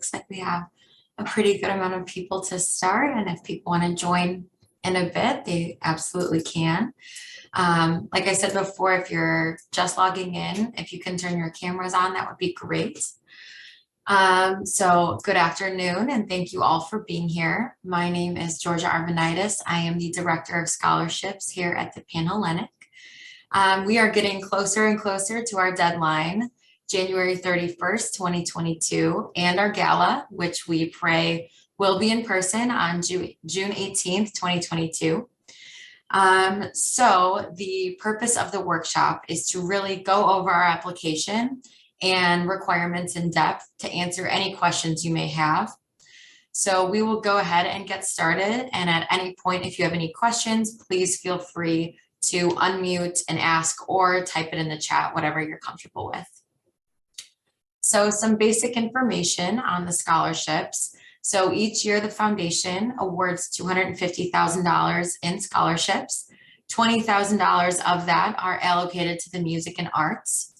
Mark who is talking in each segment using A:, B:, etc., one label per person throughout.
A: looks like we have a pretty good amount of people to start, and if people want to join in a bit, they absolutely can. Like I said before, if you're just logging in, if you can turn your cameras on, that would be great. So good afternoon, and thank you all for being here. My name is Georgia Arvanitis. I am the Director of Scholarships here at the Panhellenic. We are getting closer and closer to our deadline, January 31st, 2022, and our gala, which we pray will be in person on June 18th, 2022. So the purpose of the workshop is to really go over our application and requirements in depth to answer any questions you may have. So we will go ahead and get started. And at any point, if you have any questions, please feel free to unmute and ask or type it in the chat, whatever you're comfortable with. So some basic information on the scholarships. So each year the foundation awards $250,000 in scholarships. $20,000 of that are allocated to the music and arts.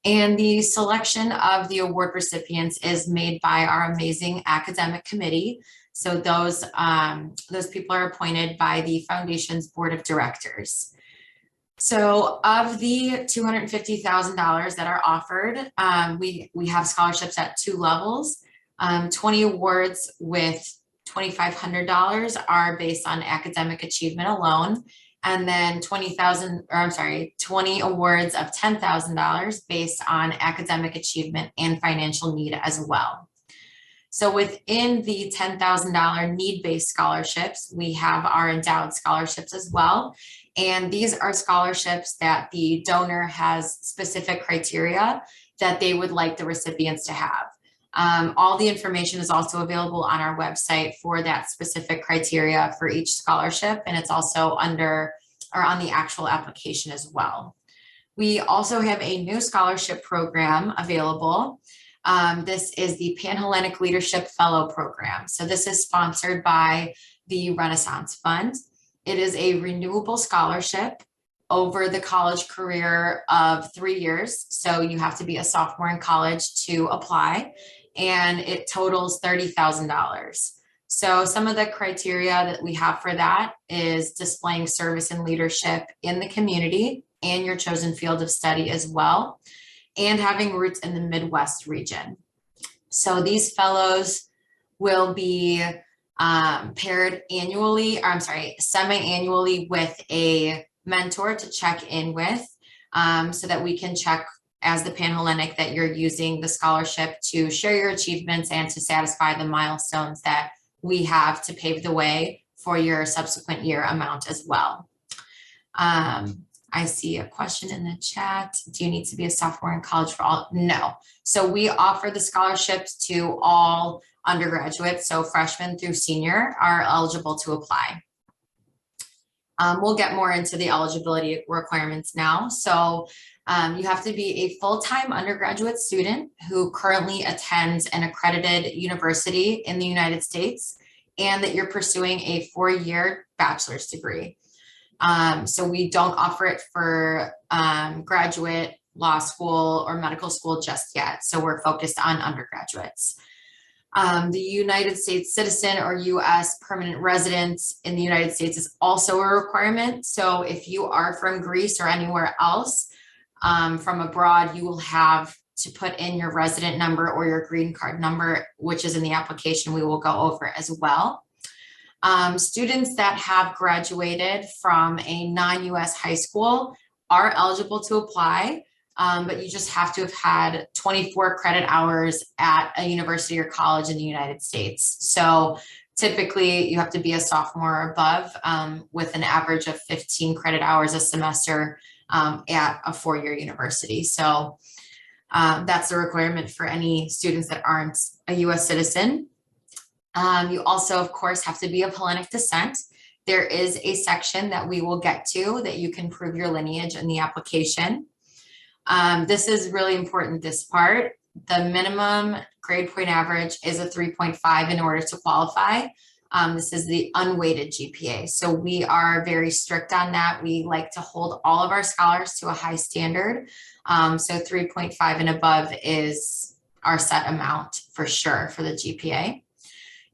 A: And the selection of the award recipients is made by our amazing academic committee. So those people are appointed by the foundation's board of directors. So of the $250,000 that are offered, we have scholarships at two levels. 20 awards with $2,500 are based on academic achievement alone. And then 20 awards of $10,000 based on academic achievement and financial need as well. So within the $10,000 need-based scholarships, we have our endowed scholarships as well. And these are scholarships that the donor has specific criteria that they would like the recipients to have. All the information is also available on our website for that specific criteria for each scholarship, and it's also on the actual application as well. We also have a new scholarship program available. This is the Panhellenic Leadership Fellow Program. So this is sponsored by the Renaissance Fund. It is a renewable scholarship over the college career of 3 years. So you have to be a sophomore in college to apply, and it totals $30,000. So some of the criteria that we have for that is displaying service and leadership in the community and your chosen field of study as well, and having roots in the Midwest region. So these fellows will be paired semi-annually with a mentor to check in with, so that we can check as the Panhellenic that you're using the scholarship to share your achievements and to satisfy the milestones that we have to pave the way for your subsequent year amount as well. I see a question in the chat. Do you need to be a sophomore in college for all? No. So we offer the scholarships to all undergraduates. So freshmen through senior are eligible to apply. We'll get more into the eligibility requirements now. So you have to be a full-time undergraduate student who currently attends an accredited university in the United States, and that you're pursuing a 4-year bachelor's degree. So we don't offer it for graduate, law school, or medical school just yet. So we're focused on undergraduates. The United States citizen or US permanent resident in the United States is also a requirement. So if you are from Greece or anywhere else from abroad, you will have to put in your resident number or your green card number, which is in the application we will go over as well. Students that have graduated from a non-US high school are eligible to apply, but you just have to have had 24 credit hours at a university or college in the United States. So typically you have to be a sophomore or above with an average of 15 credit hours a semester at a 4-year university. So that's a requirement for any students that aren't a US citizen. You also, of course, have to be of Hellenic descent. There is a section that we will get to that you can prove your lineage in the application. This is really important, this part. The minimum grade point average is a 3.5 in order to qualify. This is the unweighted GPA. So we are very strict on that. We like to hold all of our scholars to a high standard. So 3.5 and above is our set amount for sure for the GPA.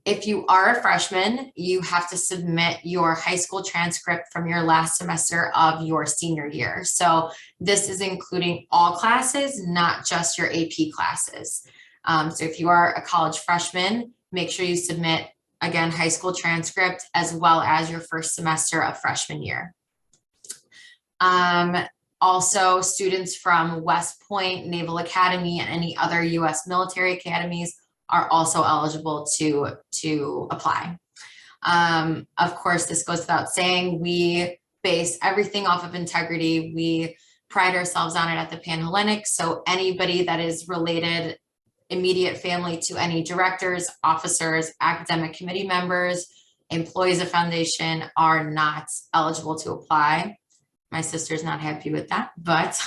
A: If you are a freshman, you have to submit your high school transcript from your last semester of your senior year. So this is including all classes, not just your AP classes. So if you are a college freshman, make sure you submit, again, high school transcript as well as your first semester of freshman year. Also, students from West Point, Naval Academy, and any other U.S. military academies are also eligible to apply. Of course, this goes without saying, we base everything off of integrity. We pride ourselves on it at the Panhellenic. So anybody that is related, immediate family to any directors, officers, academic committee members, employees of foundation are not eligible to apply. My sister's not happy with that, but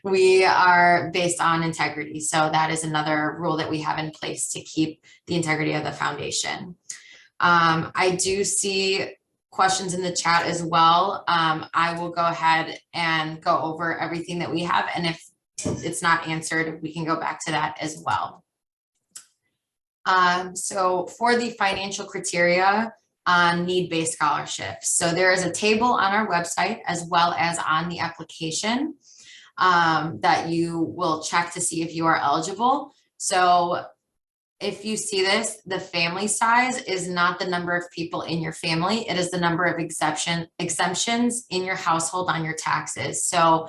A: we are based on integrity. So that is another rule that we have in place to keep the integrity of the foundation. I do see questions in the chat as well. I will go ahead and go over everything that we have. And if it's not answered, we can go back to that as well. So for the financial criteria on need-based scholarships. So there is a table on our website as well as on the application that you will check to see if you are eligible. So if you see this, the family size is not the number of people in your family. It is the number of exemptions in your household on your taxes. So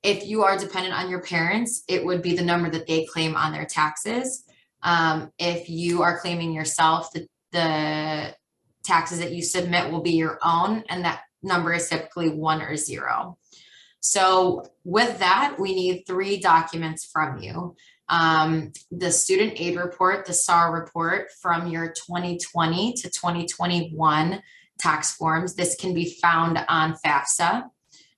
A: if you are dependent on your parents, it would be the number that they claim on their taxes. If you are claiming yourself, the taxes that you submit will be your own, and that number is typically 1 or 0. So with that, we need 3 documents from you. The student aid report, the SAR report from your 2020 to 2021 tax forms. This can be found on FAFSA.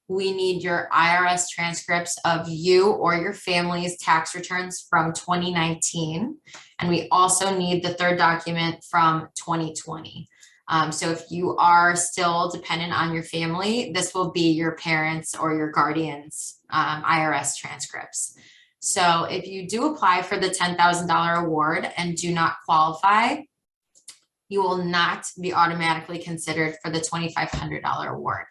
A: We need your IRS transcripts of you or your family's tax returns from 2019. And we also need the 3rd document from 2020. So if you are still dependent on your family, this will be your parents or your guardians' IRS transcripts. So if you do apply for the $10,000 award and do not qualify, you will not be automatically considered for the $2,500 award.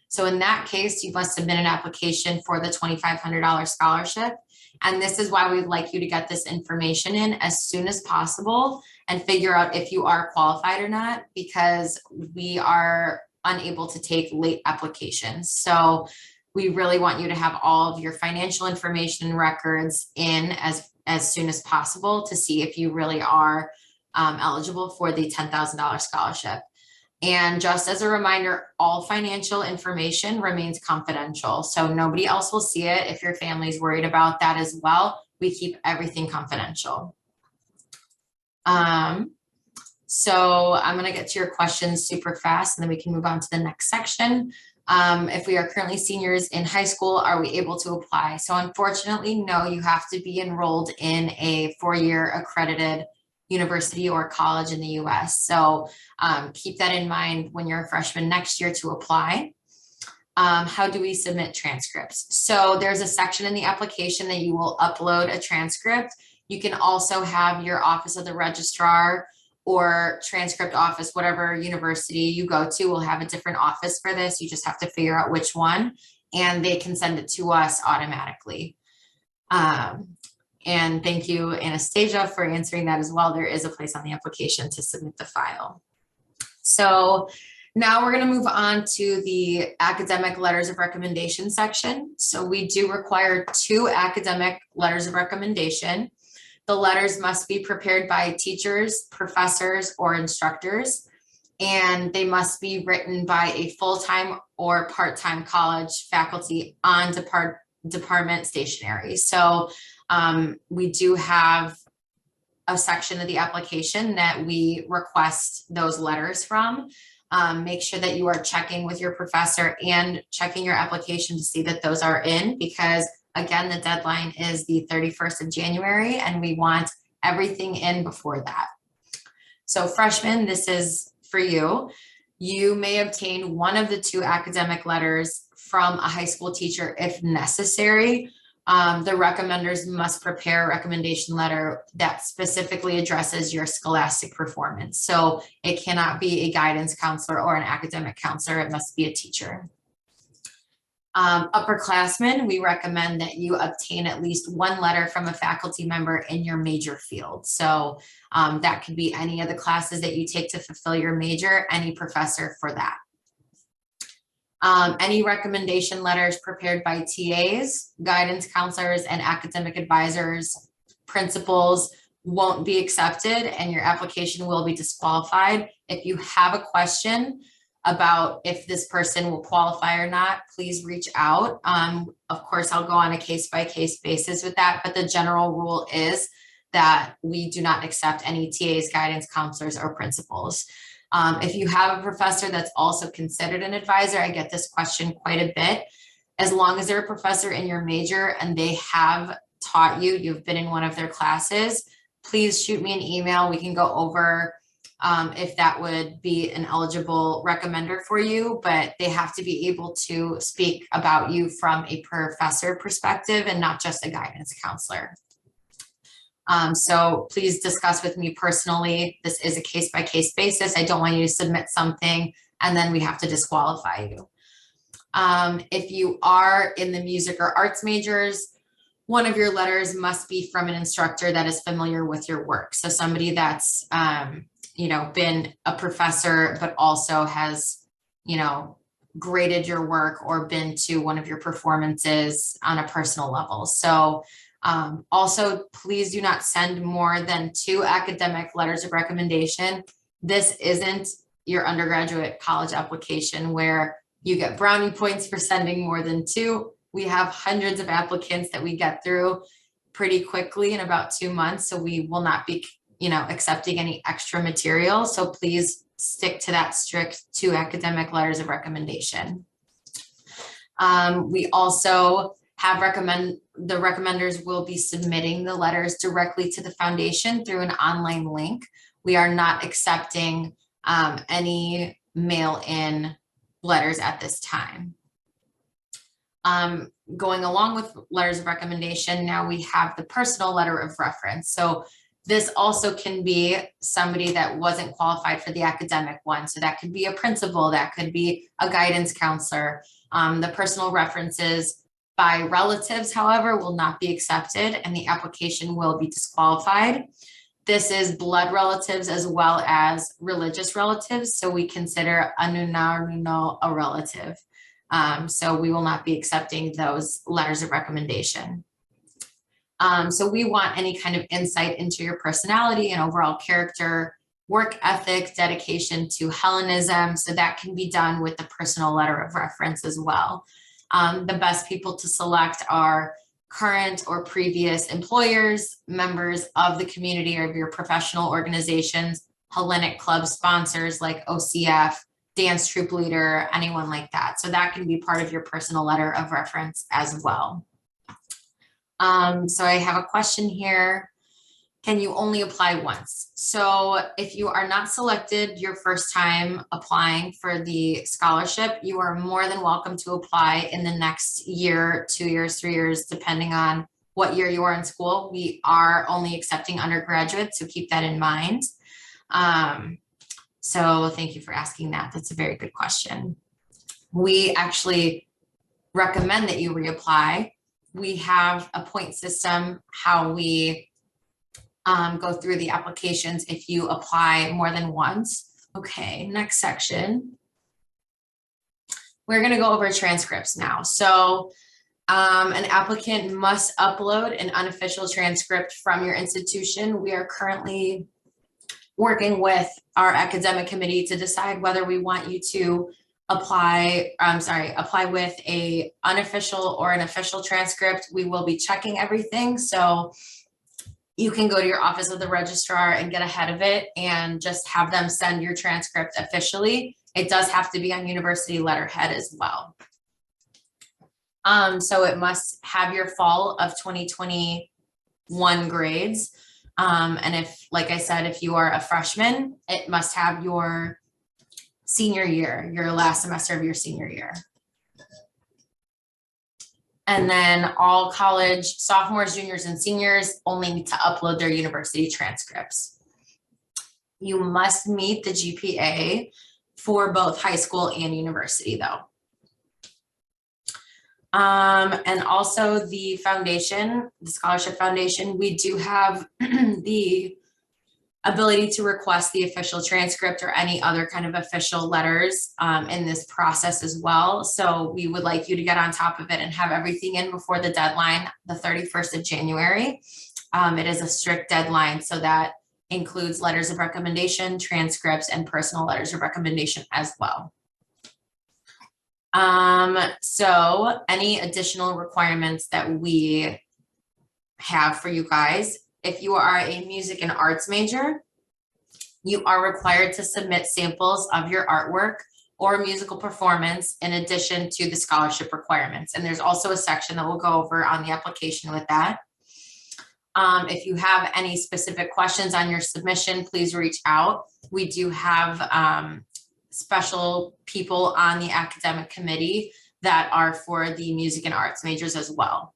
A: So in that case, you must submit an application for the $2,500 scholarship. And this is why we'd like you to get this information in as soon as possible and figure out if you are qualified or not, because we are unable to take late applications. So we really want you to have all of your financial information and records in as soon as possible to see if you really are eligible for the $10,000 scholarship. And just as a reminder, all financial information remains confidential. So nobody else will see it. If your family's worried about that as well, we keep everything confidential. So I'm going to get to your questions super fast, and then we can move on to the next section. If we are currently seniors in high school, are we able to apply? So unfortunately, no, you have to be enrolled in a 4-year accredited university or college in the US. So keep that in mind when you're a freshman next year to apply. How do we submit transcripts? So there's a section in the application that you will upload a transcript. You can also have your office of the registrar or transcript office, whatever university you go to will have a different office for this. You just have to figure out which one, and they can send it to us automatically. And thank you, Anastasia, for answering that as well. There is a place on the application to submit the file. So now we're going to move on to the academic letters of recommendation section. So we do require 2 academic letters of recommendation. The letters must be prepared by teachers, professors, or instructors, and they must be written by a full-time or part-time college faculty on department stationery. So we do have a section of the application that we request those letters from. Make sure that you are checking with your professor and checking your application to see that those are in, because again, the deadline is the 31st of January and we want everything in before that. So freshmen, this is for you. You may obtain one of the 2 academic letters from a high school teacher if necessary. The recommenders must prepare a recommendation letter that specifically addresses your scholastic performance. So it cannot be a guidance counselor or an academic counselor. It must be a teacher. Upperclassmen, we recommend that you obtain at least one letter from a faculty member in your major field. So that could be any of the classes that you take to fulfill your major, any professor for that. Any recommendation letters prepared by TAs, guidance counselors, and academic advisors, principals won't be accepted, and your application will be disqualified. If you have a question about if this person will qualify or not, please reach out. Of course, I'll go on a case-by-case basis with that, but the general rule is that we do not accept any TAs, guidance counselors, or principals. If you have a professor that's also considered an advisor, I get this question quite a bit. As long as they're a professor in your major and they have taught you, you've been in one of their classes, please shoot me an email. We can go over if that would be an eligible recommender for you, but they have to be able to speak about you from a professor perspective and not just a guidance counselor. So please discuss with me personally. This is a case-by-case basis. I don't want you to submit something and then we have to disqualify you. If you are in the music or arts majors, one of your letters must be from an instructor that is familiar with your work. So somebody that's, been a professor, but also has, graded your work or been to one of your performances on a personal level. So also, please do not send more than 2 academic letters of recommendation. This isn't your undergraduate college application where you get brownie points for sending more than 2. We have hundreds of applicants that we get through pretty quickly in about 2 months. So we will not be, accepting any extra material. So please stick to that strict 2 academic letters of recommendation. We also have the recommenders will be submitting the letters directly to the foundation through an online link. We are not accepting any mail-in letters at this time. Going along with letters of recommendation, now we have the personal letter of reference. So this also can be somebody that wasn't qualified for the academic one. So that could be a principal, that could be a guidance counselor. The personal references by relatives, however, will not be accepted and the application will be disqualified. This is blood relatives as well as religious relatives. So we consider a nuno a relative. So we will not be accepting those letters of recommendation. So we want any kind of insight into your personality and overall character, work ethic, dedication to Hellenism. So that can be done with the personal letter of reference as well. The best people to select are current or previous employers, members of the community or of your professional organizations, Hellenic club sponsors like OCF, dance troupe leader, anyone like that. So that can be part of your personal letter of reference as well. So I have a question here. Can you only apply once? So if you are not selected your first time applying for the scholarship, you are more than welcome to apply in the next year, 2 years, 3 years, depending on what year you are in school. We are only accepting undergraduates, so keep that in mind. So thank you for asking that. That's a very good question. We actually recommend that you reapply. We have a point system, how we go through the applications if you apply more than once. Okay, next section. We're going to go over transcripts now. So an applicant must upload an unofficial transcript from your institution. We are currently working with our academic committee to decide whether we want you to apply with a unofficial or an official transcript. We will be checking everything. So you can go to your office of the registrar and get ahead of it and just have them send your transcript officially. It does have to be on university letterhead as well. So it must have your fall of 2021 grades. And if, like I said, if you are a freshman, it must have your senior year, your last semester of your senior year. And then all college sophomores, juniors, and seniors only need to upload their university transcripts. You must meet the GPA for both high school and university though. And also the foundation, the scholarship foundation, we do have the ability to request the official transcript or any other kind of official letters in this process as well. So we would like you to get on top of it and have everything in before the deadline, the 31st of January. It is a strict deadline, so that includes letters of recommendation, transcripts, and personal letters of recommendation as well. So any additional requirements that we have for you guys, if you are a music and arts major, you are required to submit samples of your artwork or musical performance in addition to the scholarship requirements. And there's also a section that we'll go over on the application with that. If you have any specific questions on your submission, please reach out. We do have special people on the academic committee that are for the music and arts majors as well.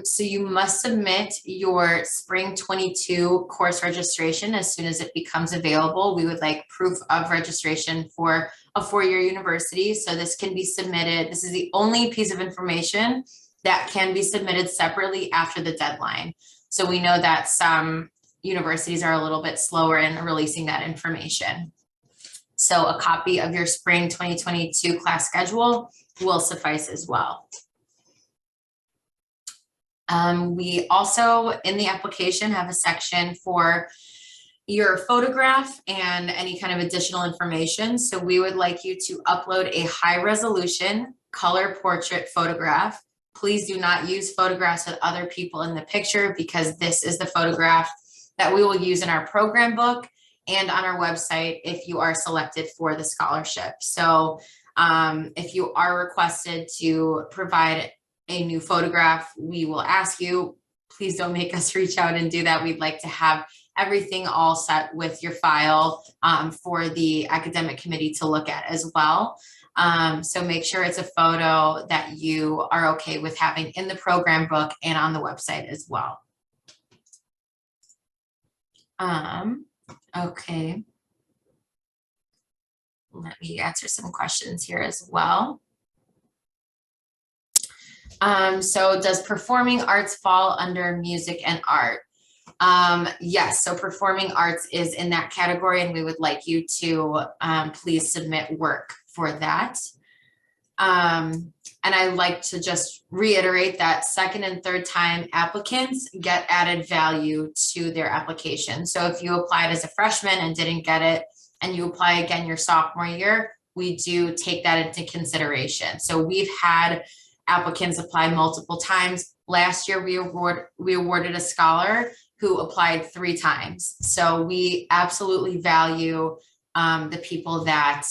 A: So you must submit your spring 22 course registration as soon as it becomes available. We would like proof of registration for a four-year university. So this can be submitted. This is the only piece of information that can be submitted separately after the deadline. So we know that some universities are a little bit slower in releasing that information. So a copy of your spring 2022 class schedule will suffice as well. We also, in the application, have a section for your photograph and any kind of additional information. So we would like you to upload a high resolution color portrait photograph. Please do not use photographs with other people in the picture, because this is the photograph that we will use in our program book and on our website if you are selected for the scholarship. So if you are requested to provide a new photograph, we will ask you. Please don't make us reach out and do that. We'd like to have everything all set with your file for the academic committee to look at as well. So make sure it's a photo that you are okay with having in the program book and on the website as well. Okay. Let me answer some questions here as well. So does performing arts fall under music and art? Yes, so performing arts is in that category, and we would like you to please submit work for that. And I'd like to just reiterate that second and third time applicants get added value to their application. So if you applied as a freshman and didn't get it, and you apply again your sophomore year, we do take that into consideration. So we've had applicants apply multiple times. Last year, we awarded a scholar who applied 3 times. So we absolutely value the people that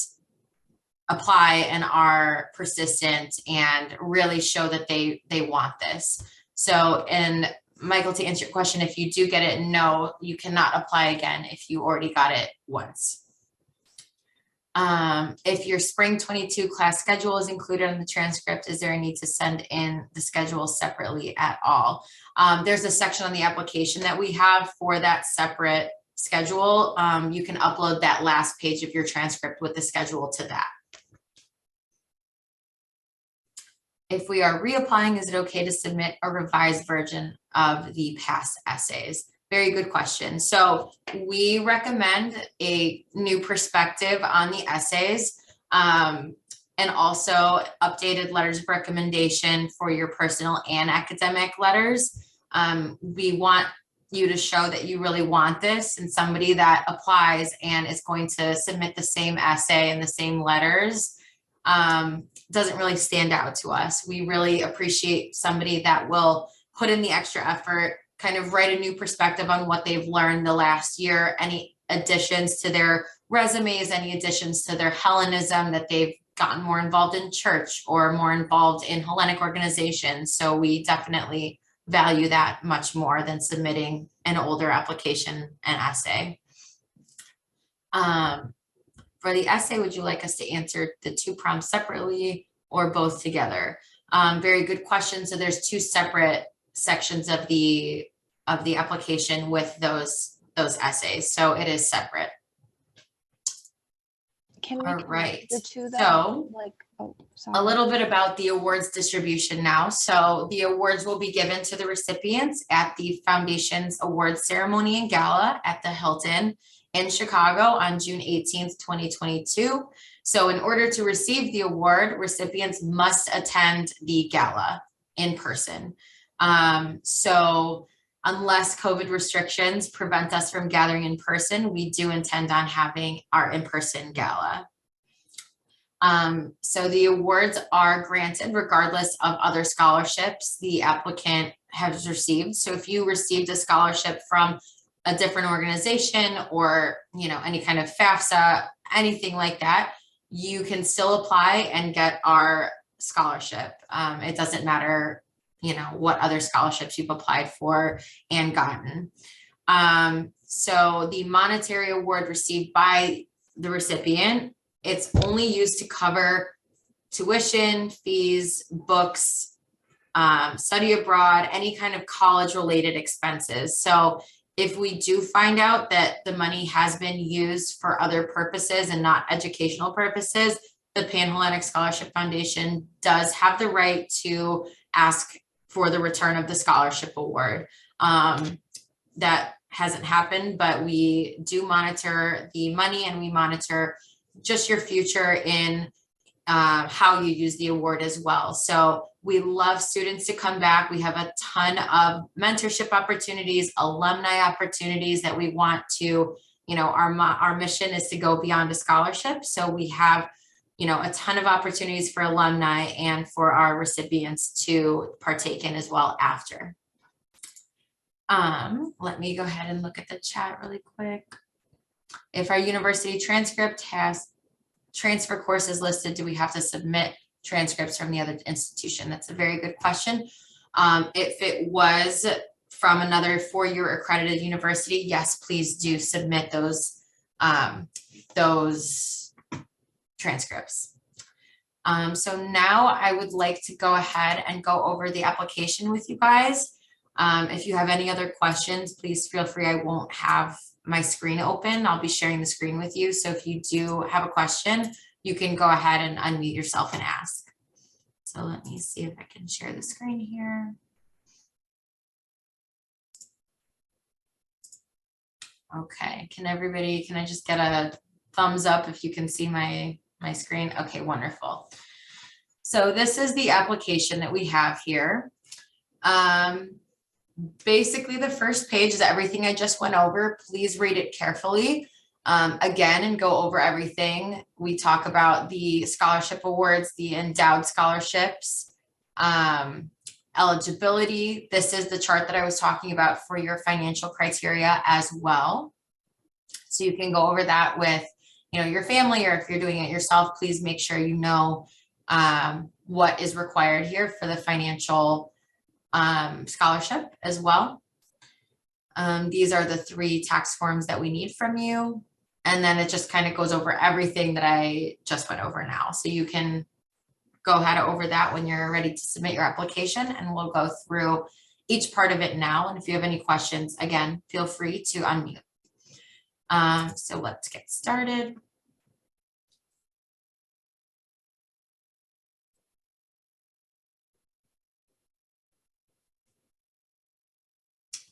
A: apply and are persistent and really show that they want this. So, and Michael, to answer your question, if you do get it, no, you cannot apply again if you already got it once. If your spring 22 class schedule is included in the transcript, is there a need to send in the schedule separately at all? There's a section on the application that we have for that separate schedule. You can upload that last page of your transcript with the schedule to that. If we are reapplying, is it okay to submit a revised version of the past essays? Very good question. So we recommend a new perspective on the essays and also updated letters of recommendation for your personal and academic letters. We want you to show that you really want this, and somebody that applies and is going to submit the same essay and the same letters doesn't really stand out to us. We really appreciate somebody that will put in the extra effort, kind of write a new perspective on what they've learned the last year, any additions to their resumes, any additions to their Hellenism, that they've gotten more involved in church or more involved in Hellenic organizations. So we definitely value that much more than submitting an older application and essay. For the essay, would you like us to answer the 2 prompts separately or both together? Very good question. So there's two separate sections of the application with those essays. So it is separate.
B: Can we
A: All right.
B: the two that
A: So
B: like, oh, sorry.
A: a little bit about the awards distribution now. So the awards will be given to the recipients at the Foundation's awards ceremony and gala at the Hilton in Chicago on June 18th, 2022. So in order to receive the award, recipients must attend the gala in person. So unless COVID restrictions prevent us from gathering in person, we do intend on having our in-person gala. So the awards are granted regardless of other scholarships the applicant has received. So if you received a scholarship from a different organization or, any kind of FAFSA, anything like that, you can still apply and get our scholarship. It doesn't matter, what other scholarships you've applied for and gotten. So the monetary award received by the recipient, it's only used to cover tuition, fees, books, study abroad, any kind of college related expenses. So if we do find out that the money has been used for other purposes and not educational purposes, the Panhellenic Scholarship Foundation does have the right to ask for the return of the scholarship award. That hasn't happened, but we do monitor the money and we monitor just your future in how you use the award as well. So we love students to come back. We have a ton of mentorship opportunities, alumni opportunities that we want to, our mission is to go beyond a scholarship. So we have, a ton of opportunities for alumni and for our recipients to partake in as well after. Let me go ahead and look at the chat really quick. If our university transcript has transfer courses listed, do we have to submit transcripts from the other institution? That's a very good question. If it was from another four-year accredited university, yes, please do submit those transcripts. So now I would like to go ahead and go over the application with you guys. If you have any other questions, please feel free. I won't have my screen open. I'll be sharing the screen with you. So if you do have a question, you can go ahead and unmute yourself and ask. So let me see if I can share the screen here. Okay, can I just get a thumbs up if you can see my screen? Okay, wonderful. So this is the application that we have here. Basically, the first page is everything I just went over. Please read it carefully again and go over everything. We talk about the scholarship awards, the endowed scholarships, eligibility. This is the chart that I was talking about for your financial criteria as well. So you can go over that with, your family, or if you're doing it yourself, please make sure you know what is required here for the financial scholarship as well. These are the 3 tax forms that we need from you. And then it just kind of goes over everything that I just went over now. So you can go ahead over that when you're ready to submit your application, and we'll go through each part of it now. And if you have any questions, again, feel free to unmute. So let's get started.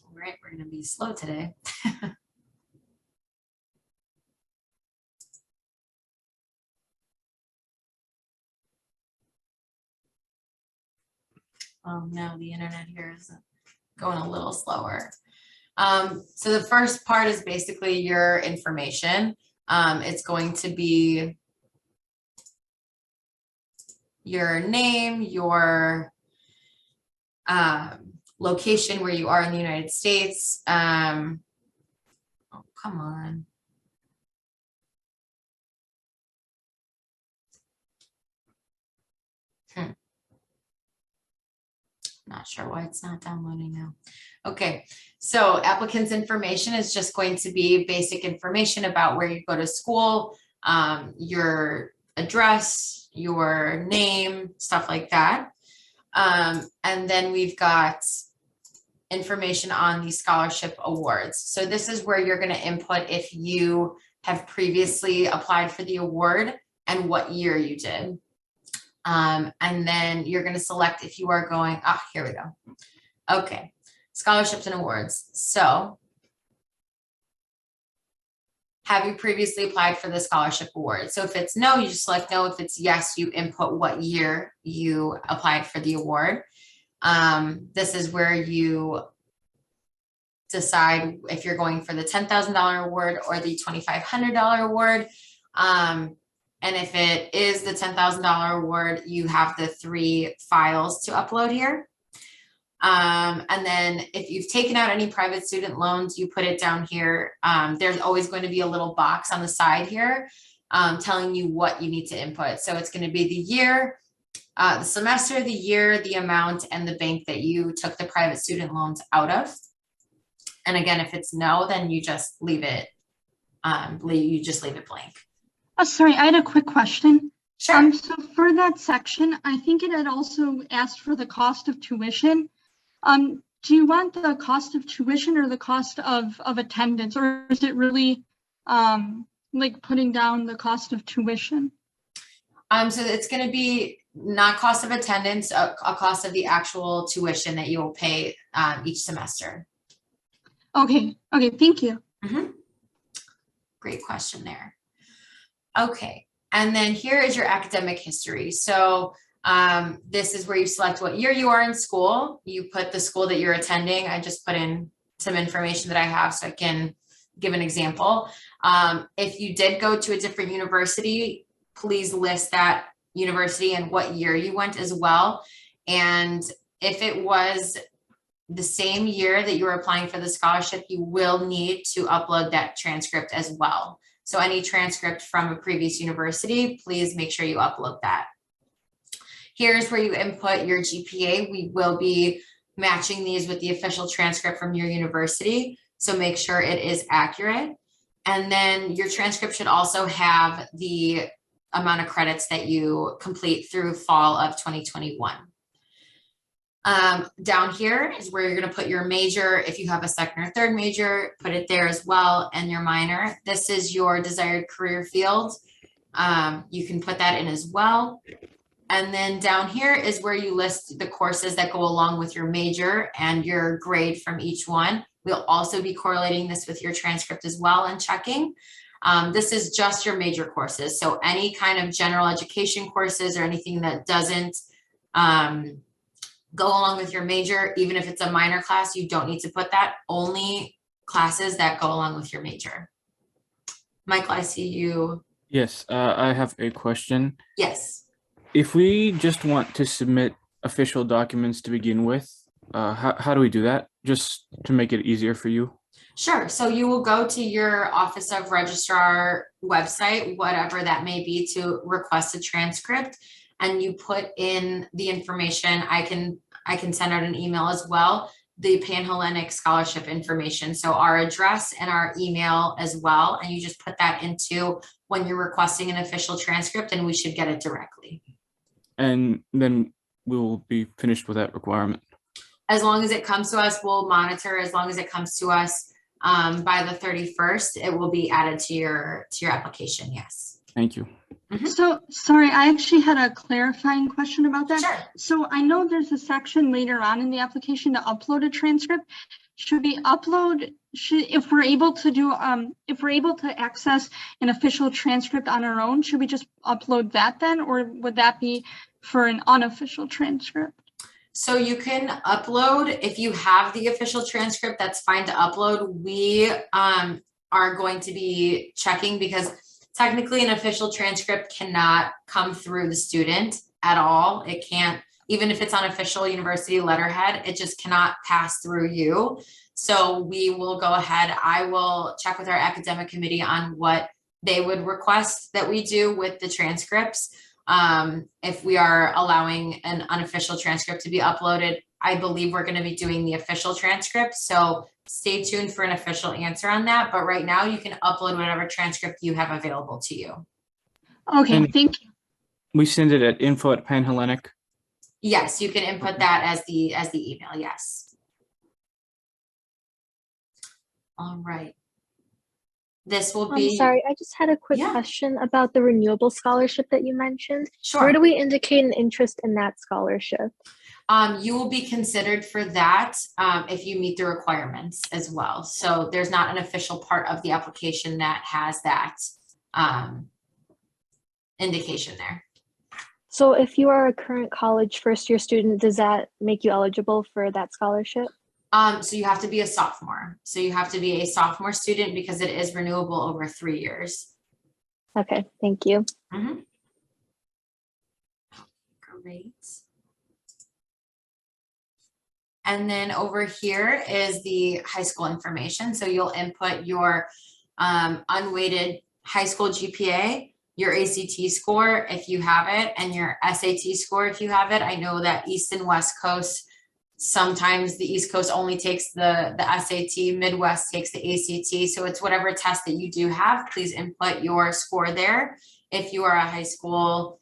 A: All right, we're going to be slow today. Oh no, the internet here is going a little slower. So the first part is basically your information. It's going to be your name, your location where you are in the United States. Oh, come on. Not sure why it's not downloading now. Okay, so applicant's information is just going to be basic information about where you go to school, your address, your name, stuff like that. And then we've got information on the scholarship awards. So this is where you're going to input if you have previously applied for the award and what year you did. And then you're going to select if you are going, here we go. Okay, scholarships and awards. So have you previously applied for the scholarship award? So if it's no, you just select no. If it's yes, you input what year you applied for the award. This is where you decide if you're going for the $10,000 award or the $2,500 award. And if it is the $10,000 award, you have the 3 files to upload here. And then if you've taken out any private student loans, you put it down here. There's always going to be a little box on the side here telling you what you need to input. So it's going to be the year, the semester, the year, the amount, and the bank that you took the private student loans out of. And again, if it's no, then you just leave it, blank.
B: Oh, sorry, I had a quick question.
A: Sure.
B: So for that section, I think it had also asked for the cost of tuition. Do you want the cost of tuition or the cost of attendance, or is it really like putting down the cost of tuition?
A: So it's going to be not cost of attendance, a cost of the actual tuition that you will pay each semester.
B: Okay, thank you.
A: Mm-hmm. Great question there. Okay, and then here is your academic history. So this is where you select what year you are in school. You put the school that you're attending. I just put in some information that I have so I can give an example. If you did go to a different university, please list that university and what year you went as well. And if it was the same year that you were applying for the scholarship, you will need to upload that transcript as well. So any transcript from a previous university, please make sure you upload that. Here's where you input your GPA. We will be matching these with the official transcript from your university, so make sure it is accurate. And then your transcript should also have the amount of credits that you complete through fall of 2021. Down here is where you're going to put your major. If you have a second or third major, put it there as well, and your minor. This is your desired career field. You can put that in as well. And then down here is where you list the courses that go along with your major and your grade from each one. We'll also be correlating this with your transcript as well and checking. This is just your major courses. So any kind of general education courses or anything that doesn't go along with your major, even if it's a minor class, you don't need to put that. Only classes that go along with your major. Michael, I see you.
C: Yes, I have a question.
A: Yes.
C: If we just want to submit official documents to begin with, how do we do that? Just to make it easier for you?
A: Sure. So you will go to your Office of Registrar website, whatever that may be, to request a transcript, and you put in the information. I can send out an email as well, the Panhellenic scholarship information. So our address and our email as well. And you just put that into when you're requesting an official transcript, and we should get it directly.
C: And then we will be finished with that requirement.
A: As long as it comes to us, we'll monitor. As long as it comes to us by the 31st, it will be added to your application. Yes.
C: Thank you.
A: Mm-hmm.
B: So sorry, I actually had a clarifying question about that.
A: Sure.
B: So I know there's a section later on in the application to upload a transcript. Should we upload, if we're able to access an official transcript on our own, should we just upload that then, or would that be for an unofficial transcript?
A: So you can upload, if you have the official transcript, that's fine to upload. We are going to be checking, because technically an official transcript cannot come through the student at all. It can't, even if it's on official university letterhead, it just cannot pass through you. So we will go ahead. I will check with our academic committee on what they would request that we do with the transcripts. If we are allowing an unofficial transcript to be uploaded, I believe we're going to be doing the official transcript. So stay tuned for an official answer on that. But right now you can upload whatever transcript you have available to you.
B: Okay, thank you.
C: we send it at info@panhellenic.
A: Yes, you can input that as the email, yes. All right. This will
D: I'm
A: be.
D: sorry, I just had a quick
A: Yeah.
D: question about the renewable scholarship that you mentioned.
A: Sure.
D: Where do we indicate an interest in that scholarship?
A: You will be considered for that if you meet the requirements as well. So there's not an official part of the application that has that indication there.
D: So if you are a current college first-year student, does that make you eligible for that scholarship?
A: So you have to be a sophomore. So you have to be a sophomore student because it is renewable over 3 years.
D: Okay, thank you.
A: Mhm. Great. And then over here is the high school information. So you'll input your unweighted high school GPA, your ACT score if you have it, and your SAT score if you have it. I know that East and West Coast, sometimes the East Coast only takes the SAT, Midwest takes the ACT. So it's whatever test that you do have, please input your score there. If you are a high school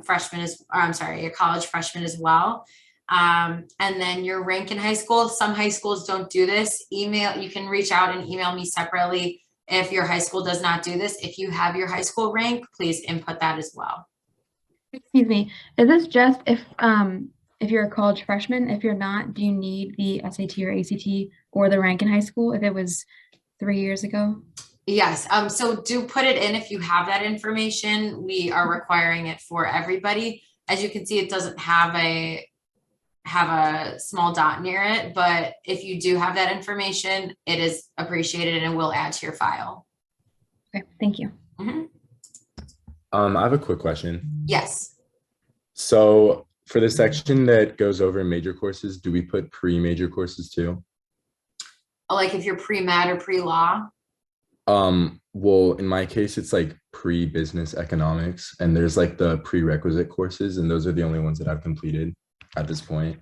A: freshman, a college freshman as well. And then your rank in high school. Some high schools don't do this. You can reach out and email me separately if your high school does not do this. If you have your high school rank, please input that as well.
E: Excuse me, is this just if you're a college freshman? If you're not, do you need the SAT or ACT or the rank in high school if it was 3 years ago?
A: Yes, so do put it in if you have that information. We are requiring it for everybody. As you can see, it doesn't have a small dot near it, but if you do have that information, it is appreciated and it will add to your file.
E: Okay, thank you.
A: Mhm.
F: I have a quick question.
A: Yes.
F: So for the section that goes over major courses, do we put pre-major courses too?
A: Like if you're pre-med or pre-law?
F: Well, in my case, it's like pre-business economics, and there's like the prerequisite courses, and those are the only ones that I've completed at this point.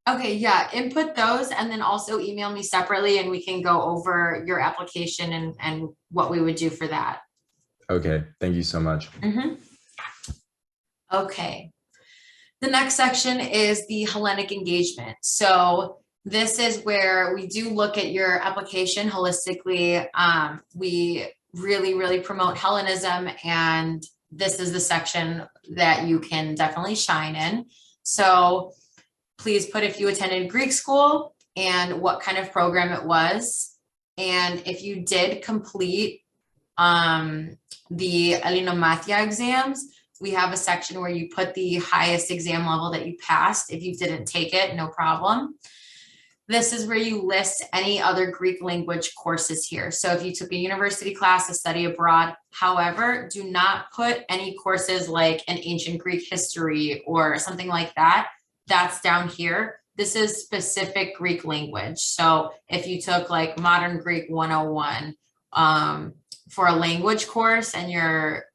A: Okay, yeah, input those and then also email me separately and we can go over your application and what we would do for that.
F: Okay, thank you so much.
A: Okay. The next section is the Hellenic engagement. So this is where we do look at your application holistically. We really promote Hellenism, and this is the section that you can definitely shine in. So please put if you attended Greek school and what kind of program it was. And if you did complete the Elinomathia exams, we have a section where you put the highest exam level that you passed. If you didn't take it, no problem. This is where you list any other Greek language courses here. So if you took a university class, a study abroad, however, do not put any courses like an ancient Greek history or something like that. That's down here. This is specific Greek language. So if you took like Modern Greek 101 for a language course and you're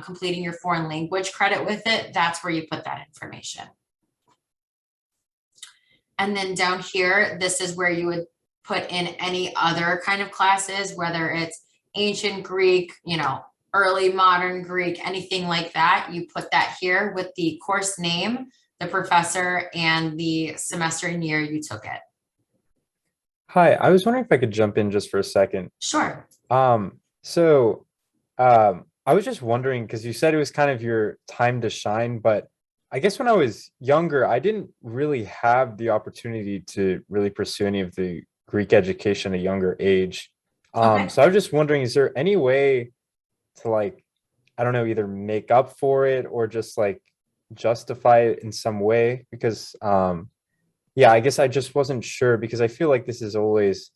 A: completing your foreign language credit with it, that's where you put that information. And then down here, this is where you would put in any other kind of classes, whether it's ancient Greek, early modern Greek, anything like that. You put that here with the course name, the professor, and the semester and year you took it.
G: Hi, I was wondering if I could jump in just for a second.
A: Sure.
G: I was just wondering, because you said it was kind of your time to shine, but I guess when I was younger, I didn't really have the opportunity to really pursue any of the Greek education at a younger age.
A: Okay.
G: So I was just wondering, is there any way to either make up for it or just justify it in some way? Because I guess I just wasn't sure, because I feel like this is always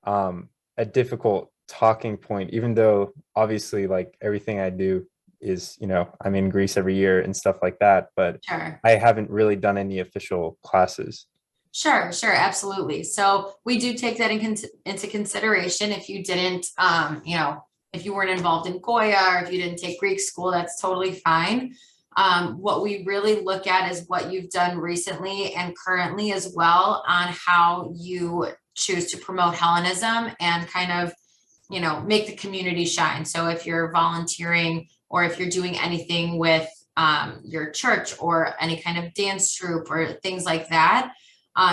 G: a difficult talking point, even though obviously everything I do is, I'm in Greece every year and stuff like that, but
A: Sure.
G: I haven't really done any official classes.
A: Sure, absolutely. So we do take that into consideration. If you didn't, if you weren't involved in Goya or if you didn't take Greek school, that's totally fine. What we really look at is what you've done recently and currently as well on how you choose to promote Hellenism and kind of, make the community shine. So if you're volunteering or if you're doing anything with your church or any kind of dance troupe or things like that,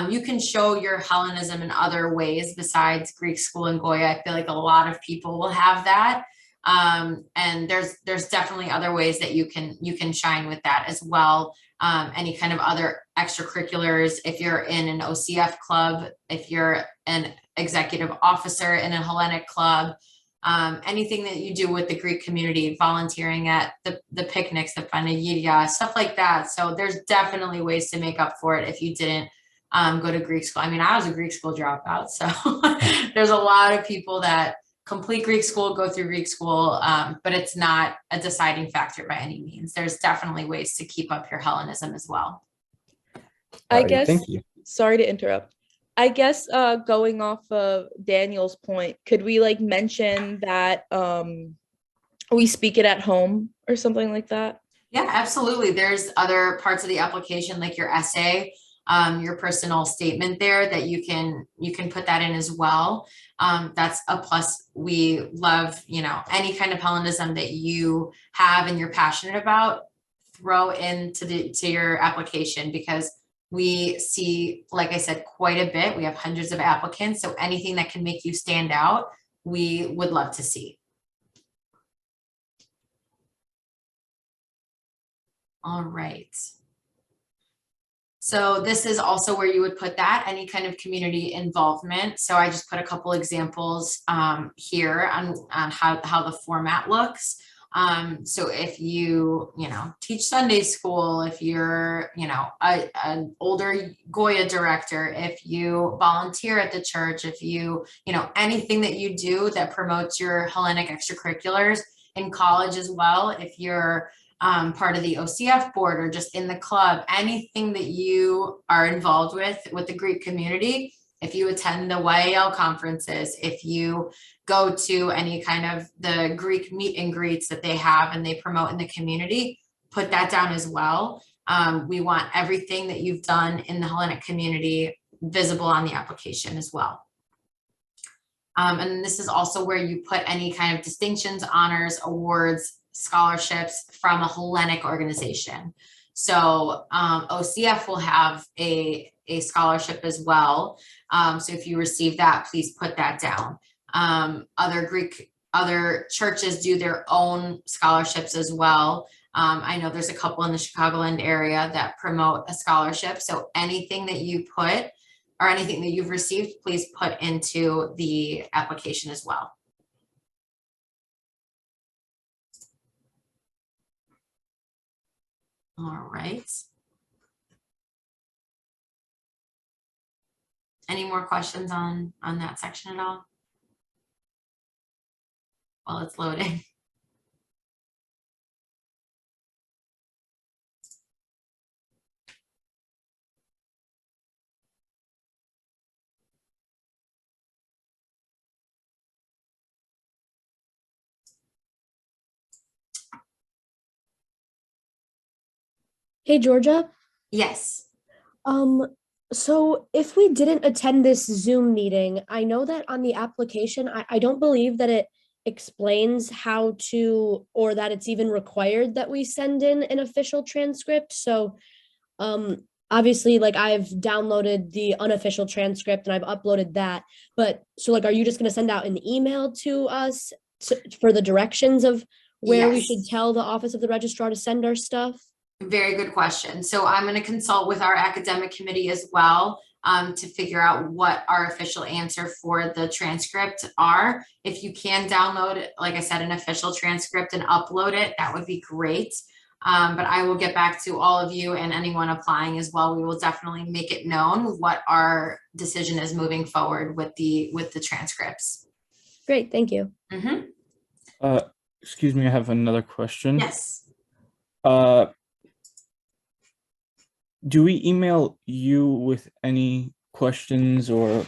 A: you can show your Hellenism in other ways besides Greek school and Goya. I feel like a lot of people will have that. And there's definitely other ways that you can shine with that as well. Any kind of other extracurriculars, if you're in an OCF club, if you're an executive officer in a Hellenic club, anything that you do with the Greek community, volunteering at the picnics, the Panagiria, stuff like that. So there's definitely ways to make up for it if you didn't go to Greek school. I mean, I was a Greek school dropout, so there's a lot of people that complete Greek school, go through Greek school, but it's not a deciding factor by any means. There's definitely ways to keep up your Hellenism as well.
H: I guess,
F: Thank you.
H: sorry to interrupt. I guess going off of Daniel's point, could we like mention that we speak it at home or something like that?
A: Yeah, absolutely. There's other parts of the application like your essay, your personal statement there that you can put that in as well. That's a plus. We love, any kind of Hellenism that you have and you're passionate about, throw into your application, because we see, like I said, quite a bit. We have hundreds of applicants. So anything that can make you stand out, we would love to see. All right. So this is also where you would put that, any kind of community involvement. So I just put a couple examples here on how the format looks. So if you teach Sunday school, if you're, an older Goya director, if you volunteer at the church, if you, anything that you do that promotes your Hellenic extracurriculars in college as well, if you're part of the OCF board or just in the club, anything that you are involved with the Greek community, if you attend the YAL conferences, if you go to any kind of the Greek meet and greets that they have and they promote in the community, put that down as well. We want everything that you've done in the Hellenic community visible on the application as well. And this is also where you put any kind of distinctions, honors, awards, scholarships from a Hellenic organization. So OCF will have a scholarship as well. So if you receive that, please put that down. Other churches do their own scholarships as well. I know there's a couple in the Chicagoland area that promote a scholarship. So anything that you put or anything that you've received, please put into the application as well. All right. Any more questions on that section at all? While it's loading.
I: Hey, Georgia.
A: Yes.
I: So if we didn't attend this Zoom meeting, I know that on the application, I don't believe that it explains how to, or that it's even required that we send in an official transcript. So obviously, like, I've downloaded the unofficial transcript and I've uploaded that. But so, like, are you just going to send out an email to us for the directions of where we should tell the Office of the Registrar to send our stuff?
A: Very good question. So I'm going to consult with our academic committee as well to figure out what our official answer for the transcript are. If you can download, like I said, an official transcript and upload it, that would be great. But I will get back to all of you and anyone applying as well. We will definitely make it known what our decision is moving forward with the transcripts.
I: Great, thank you.
A: Mm-hmm.
C: Excuse me, I have another question.
A: Yes.
C: Do we email you with any questions or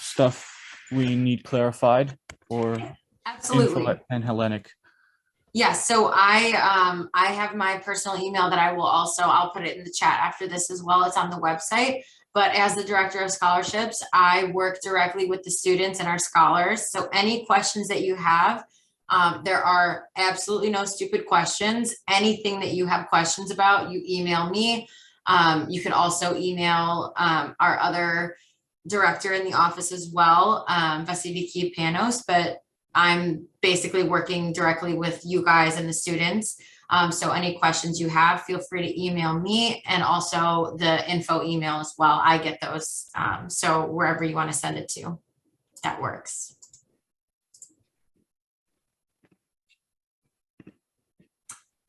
C: stuff we need clarified, or
A: Absolutely.
C: info and Hellenic?
A: Yes, so I have my personal email that I'll put it in the chat after this as well. It's on the website. But as the director of scholarships, I work directly with the students and our scholars. So any questions that you have, There are absolutely no stupid questions. Anything that you have questions about, you email me. You can also email our other director in the office as well, Vasiliki Panos, but I'm basically working directly with you guys and the students. So any questions you have, feel free to email me, and also the info email as well. I get those. So wherever you want to send it to, that works.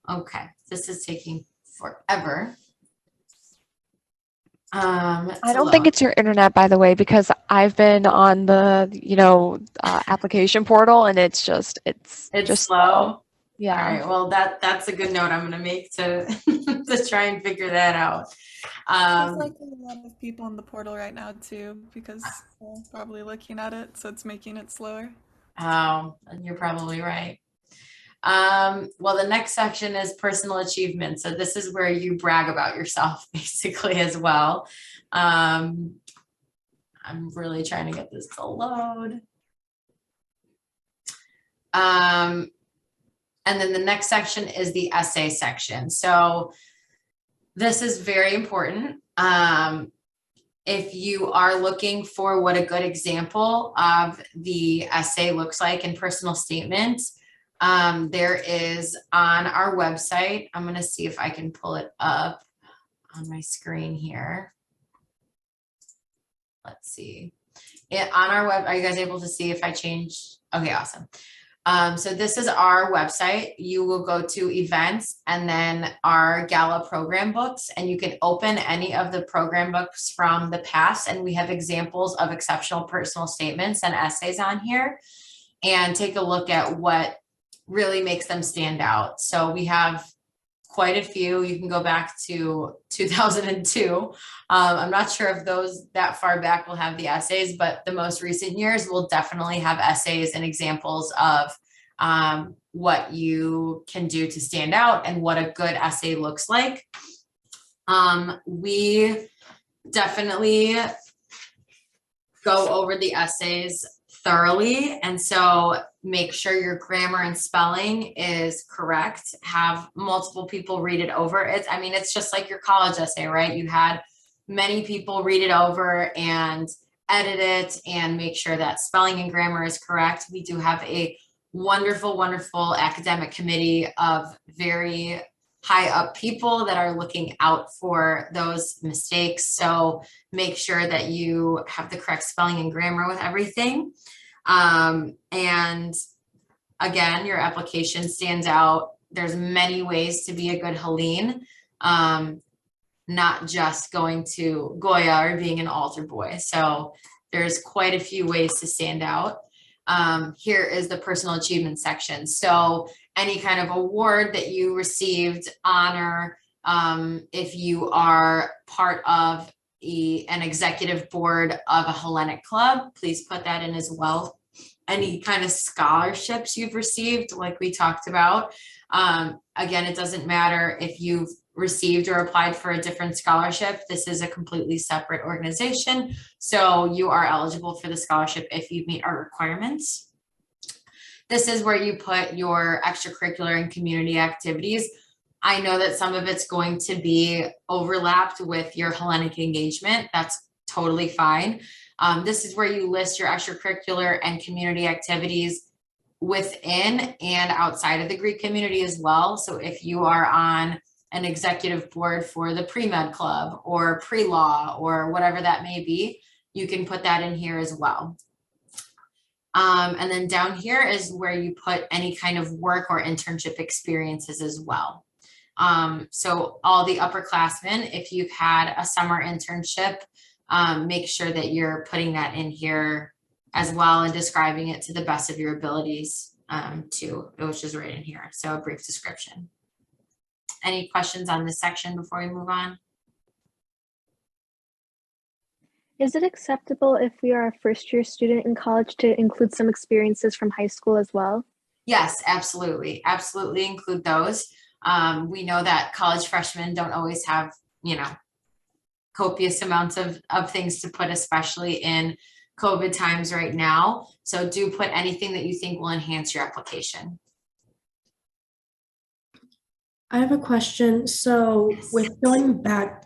A: Okay, this is taking forever.
J: I don't think it's your internet, by the way, because I've been on the, application portal, and it's just
A: slow.
J: Yeah.
A: All right. Well, that's a good note I'm going to make to to try and figure that out.
K: There's like a lot of people in the portal right now too, because they're probably looking at it, so it's making it slower.
A: Oh, you're probably right. Well, the next section is personal achievement. So this is where you brag about yourself basically as well. I'm really trying to get this to load. And then the next section is the essay section. So this is very important. If you are looking for what a good example of the essay looks like in personal statement, there is on our website. I'm going to see if I can pull it up on my screen here. Let's see. On our web, are you guys able to see if I change? Okay, awesome. So this is our website. You will go to events and then our gala program books, and you can open any of the program books from the past. And we have examples of exceptional personal statements and essays on here, and take a look at what really makes them stand out. So we have quite a few. You can go back to 2002. I'm not sure if those that far back will have the essays, but the most recent years will definitely have essays and examples of what you can do to stand out and what a good essay looks like. We definitely go over the essays thoroughly, and so make sure your grammar and spelling is correct. Have multiple people read it over. It's just like your college essay, right? You had many people read it over and edit it and make sure that spelling and grammar is correct. We do have a wonderful, wonderful academic committee of very high up people that are looking out for those mistakes. So make sure that you have the correct spelling and grammar with everything. And again, your application stands out. There's many ways to be a good Helene, not just going to Goya or being an altar boy. So there's quite a few ways to stand out. Here is the personal achievement section. So any kind of award that you received, honor, if you are part of an executive board of a Hellenic club, please put that in as well. Any kind of scholarships you've received, like we talked about. Again, it doesn't matter if you've received or applied for a different scholarship. This is a completely separate organization. So you are eligible for the scholarship if you meet our requirements. This is where you put your extracurricular and community activities. I know that some of it's going to be overlapped with your Hellenic engagement. That's totally fine. This is where you list your extracurricular and community activities within and outside of the Greek community as well. So if you are on an executive board for the pre-med club or pre-law or whatever that may be, you can put that in here as well. And then down here is where you put any kind of work or internship experiences as well. So all the upperclassmen, if you've had a summer internship, make sure that you're putting that in here as well and describing it to the best of your abilities too, which is right in here. So a brief description. Any questions on this section before we move on?
D: Is it acceptable if we are a first-year student in college to include some experiences from high school as well?
A: Yes, absolutely. Absolutely include those. We know that college freshmen don't always have, copious amounts of things to put, especially in COVID times right now. So do put anything that you think will enhance your application.
L: I have a question. So
A: Yes.
L: with going back,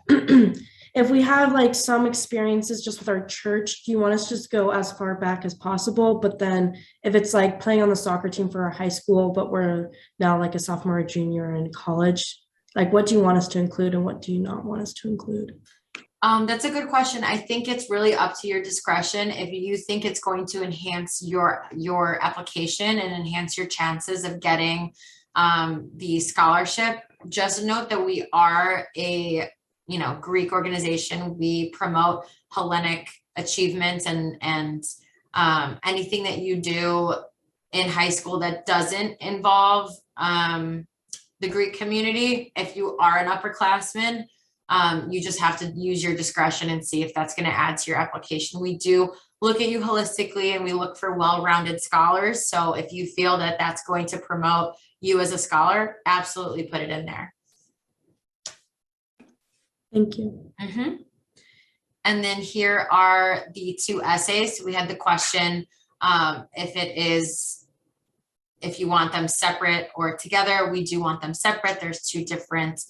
L: if we have like some experiences just with our church, do you want us to just go as far back as possible? But then if it's like playing on the soccer team for our high school, but we're now like a sophomore or junior in college, like what do you want us to include and what do you not want us to include?
A: That's a good question. I think it's really up to your discretion. If you think it's going to enhance your application and enhance your chances of getting the scholarship, just note that we are a Greek organization. We promote Hellenic achievements and anything that you do in high school that doesn't involve the Greek community. If you are an upperclassman, you just have to use your discretion and see if that's going to add to your application. We do look at you holistically and we look for well-rounded scholars. So if you feel that that's going to promote you as a scholar, absolutely put it in there.
L: Thank you.
A: Mm-hmm. And then here are the 2 essays. We had the question if you want them separate or together. We do want them separate. There's 2 different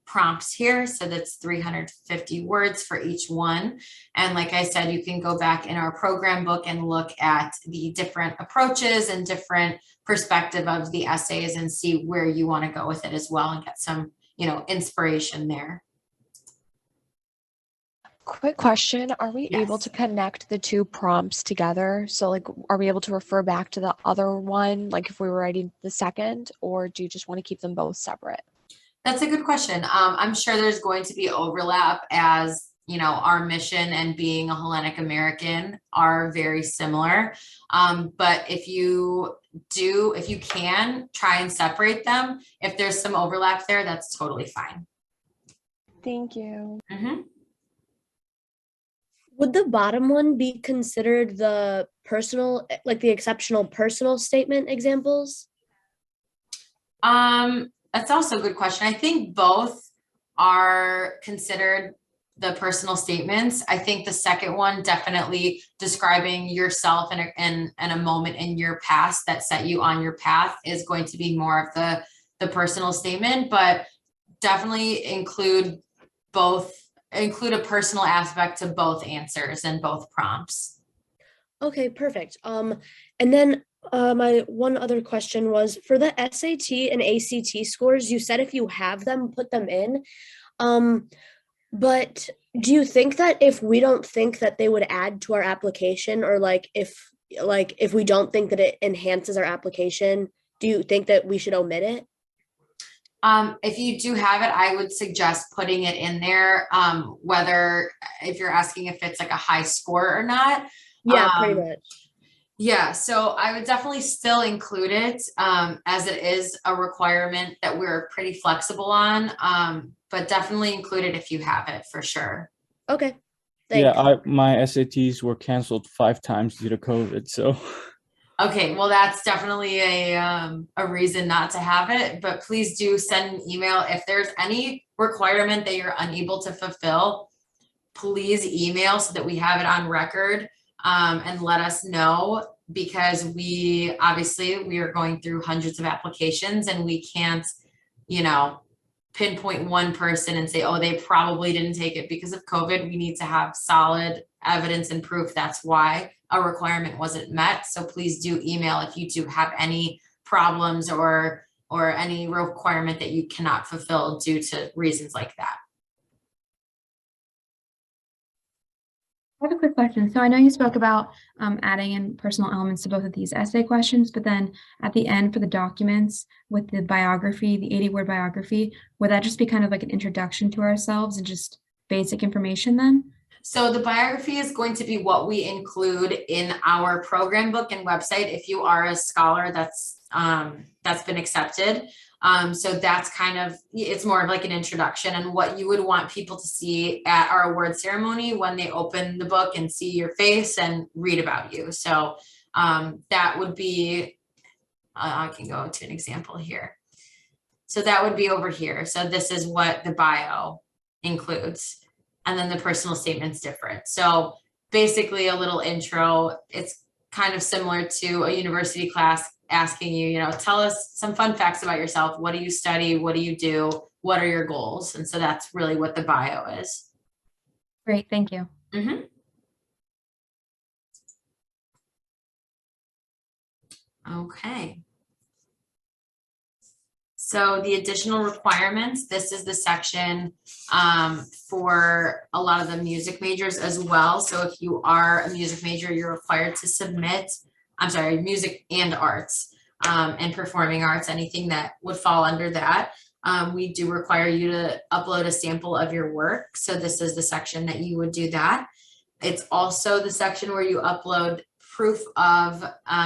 A: prompts here. So that's 350 words for each one. And like I said, you can go back in our program book and look at the different approaches and different perspective of the essays and see where you want to go with it as well and get some, inspiration there.
J: Quick question. Are we able to connect the 2 prompts together? So like, are we able to refer back to the other one? Like if we were writing the second, or do you just want to keep them both separate?
A: That's a good question. I'm sure there's going to be overlap as, our mission and being a Hellenic American are very similar. But if you can try and separate them, if there's some overlap there, that's totally fine.
J: Thank you.
A: Mm-hmm.
I: Would the bottom one be considered the personal, like the exceptional personal statement examples?
A: That's also a good question. I think both are considered the personal statements. I think the second one definitely describing yourself and a moment in your past that set you on your path is going to be more of the personal statement, but definitely include a personal aspect to both answers and both prompts.
I: Okay, perfect. And then my one other question was for the SAT and ACT scores, you said if you have them, put them in. But do you think that if we don't think that they would add to our application, or if we don't think that it enhances our application, do you think that we should omit it?
A: If you do have it, I would suggest putting it in there, whether if you're asking if it's like a high score or not.
I: Yeah, pretty much.
A: Yeah, so I would definitely still include it as it is a requirement that we're pretty flexible on, but definitely include it if you have it for sure.
I: Okay, thanks.
C: Yeah, my SATs were canceled 5 times due to COVID, so.
A: Okay, well, that's definitely a reason not to have it, but please do send an email. If there's any requirement that you're unable to fulfill, please email so that we have it on record and let us know, because we are going through hundreds of applications and we can't, pinpoint one person and say, oh, they probably didn't take it because of COVID. We need to have solid evidence and proof that's why a requirement wasn't met. So please do email if you do have any problems or any requirement that you cannot fulfill due to reasons like that.
E: I have a quick question. So I know you spoke about adding in personal elements to both of these essay questions, but then at the end for the documents with the biography, the 80-word biography, would that just be kind of like an introduction to ourselves and just basic information then?
A: So the biography is going to be what we include in our program book and website if you are a scholar that's been accepted. So that's it's more of like an introduction and what you would want people to see at our award ceremony when they open the book and see your face and read about you. So that would be, I can go to an example here. So that would be over here. So this is what the bio includes. And then the personal statement's different. So basically a little intro. It's kind of similar to a university class asking you, you know, tell us some fun facts about yourself. What do you study? What do you do? What are your goals? And so that's really what the bio is.
E: Great, thank you.
A: Mhm. Okay. So the additional requirements, this is the section for a lot of the music majors as well. So if you are a music major, you're required to submit, I'm sorry, music and arts and performing arts, anything that would fall under that. We do require you to upload a sample of your work. So this is the section that you would do that. It's also the section where you upload proof of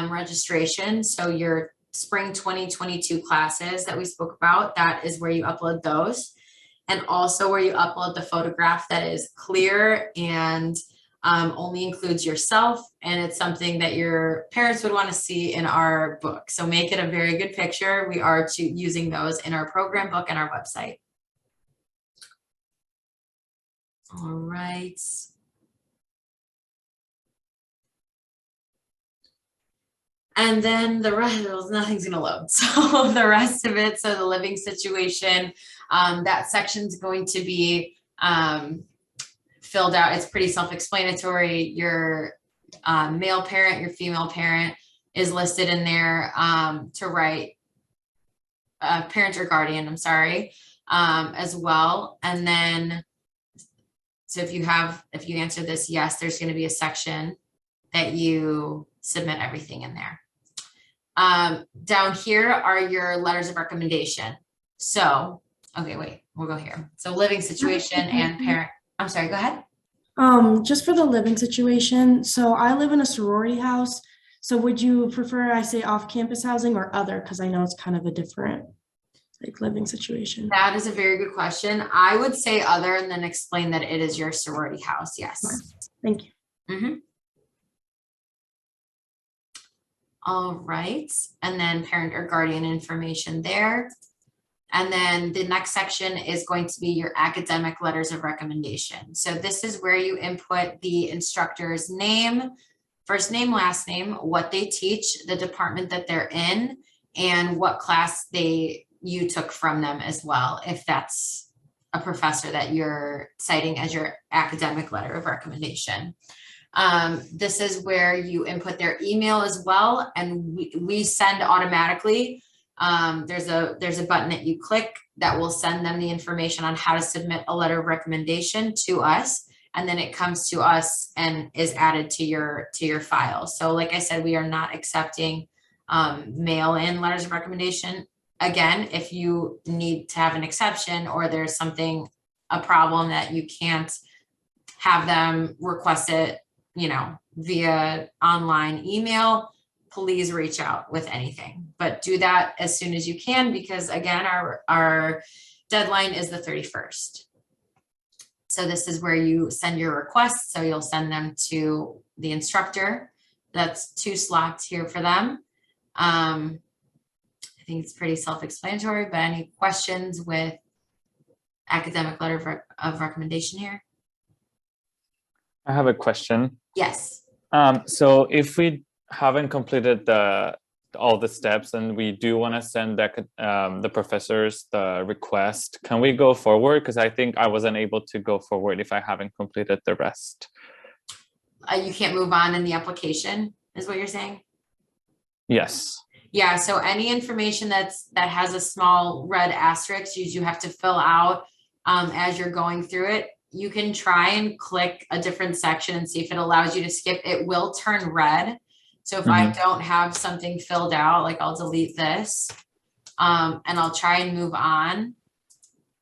A: registration. So your spring 2022 classes that we spoke about, that is where you upload those. And also where you upload the photograph that is clear and only includes yourself. And it's something that your parents would want to see in our book. So make it a very good picture. We are using those in our program book and our website. All right. And then the rest, nothing's gonna load. So the rest of it, so the living situation, that section's going to be filled out. It's pretty self-explanatory. Your male parent, your female parent is listed in there to write parent or guardian, I'm sorry, as well. And then, so if you answer this yes, there's gonna be a section that you submit everything in there. Down here are your letters of recommendation. So, okay, wait, we'll go here. So living situation and parent, I'm sorry, go ahead.
L: Just for the living situation. So I live in a sorority house. So would you prefer I say off-campus housing or other? Because I know it's kind of a different like living situation.
A: That is a very good question. I would say other and then explain that it is your sorority house. Yes.
L: Thank you.
A: Mm-hmm. All right, and then parent or guardian information there. And then the next section is going to be your academic letters of recommendation. So this is where you input the instructor's name, first name, last name, what they teach, the department that they're in, and what class you took from them as well, if that's a professor that you're citing as your academic letter of recommendation. This is where you input their email as well, and we send automatically. There's a button that you click that will send them the information on how to submit a letter of recommendation to us, and then it comes to us and is added to your file. So like I said, we are not accepting mail-in letters of recommendation. Again, if you need to have an exception or there's a problem that you can't have them request it, you know, via online email, please reach out with anything, but do that as soon as you can, because again, our deadline is the 31st. So this is where you send your requests. So you'll send them to the instructor. That's 2 slots here for them. I think it's pretty self-explanatory, but any questions with academic letter of recommendation here?
M: I have a question.
A: Yes.
M: So if we haven't completed all the steps and we do want to send the professors the request, can we go forward? Because I think I wasn't able to go forward if I haven't completed the rest.
A: You can't move on in the application, is what you're saying?
M: Yes.
A: Yeah, so any information that has a small red asterisk, you do have to fill out as you're going through it. You can try and click a different section and see if it allows you to skip. It will turn red. So if I don't have something filled out, like I'll delete this and I'll try and move on.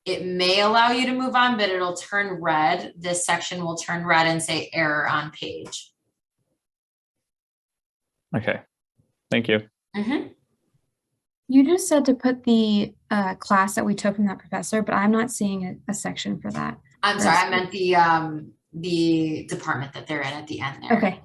A: It may allow you to move on, but it'll turn red. This section will turn red and say error on page.
M: Okay, thank you.
A: Mm-hmm.
E: You just said to put the class that we took from that professor, but I'm not seeing a section for that.
A: I'm sorry, I meant the department that they're in at the end there.
E: Okay.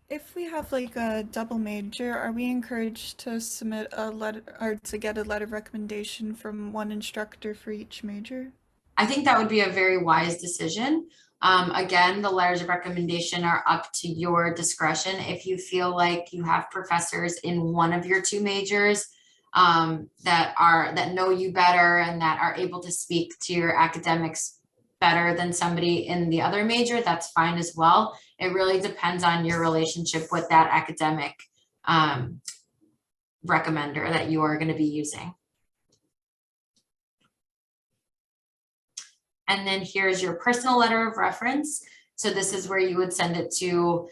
K: If we have like a double major, are we encouraged to submit a letter or to get a letter of recommendation from one instructor for each major?
A: I think that would be a very wise decision. Again, the letters of recommendation are up to your discretion. If you feel like you have professors in one of your two majors that know you better and that are able to speak to your academics better than somebody in the other major, that's fine as well. It really depends on your relationship with that academic recommender that you are going to be using. And then here's your personal letter of reference. So this is where you would send it to